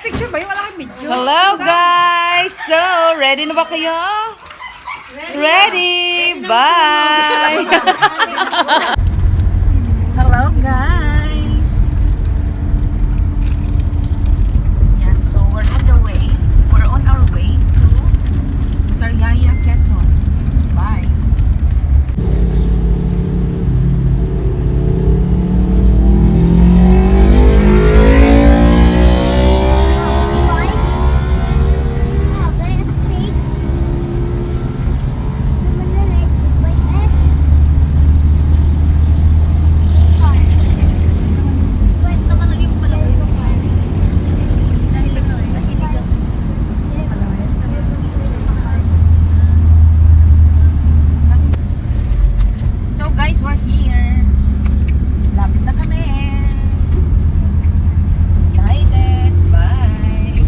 picture ba? Wala kang video. Hello guys! So, ready na ba kayo? Ready! Bye! Hello guys! Yan, so we're on the way. We're on our way to Sariaya, Quezon. Bye! So guys, we're here. Lapit na kami. Excited. Bye.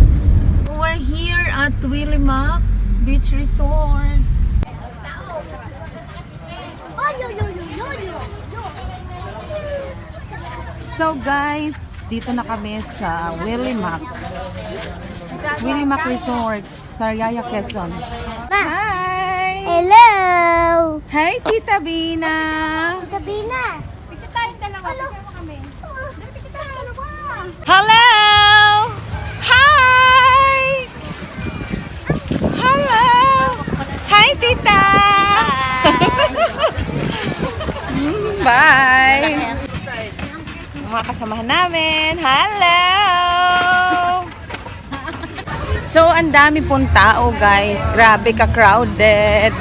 We're here at Willimac Beach Resort. So guys, dito na kami sa Willimac Resort, Sariaya, Quezon. Hi! Hello! Hi, Tita Bina! Gabi na! Picture tayong dalawa. Picture mo kami. Picture tayong dalawa. Hello! Hi! Hello! Hi, Tita! Bye! Mga kasamahan namin. Hello! So, ang dami pong tao, guys. Grabe ka-crowded.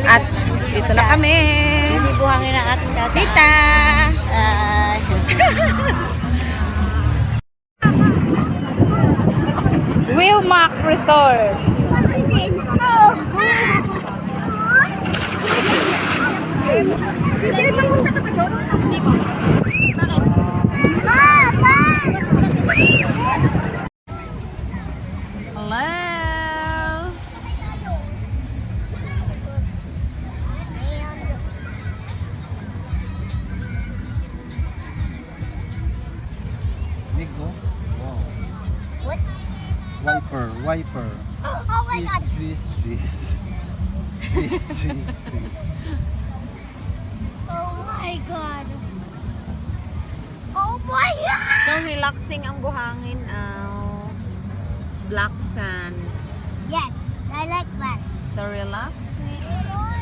At dito na kami. Hindi buhangin ang ating tata. Tita! Wilmac Resort. Hello. Nico? Wow. What? Wiper. Oh my god! Swiss. Oh my god! Oh my god! So relaxing ang buhangin. Black sand. Yes, I like that. So relaxing. Oh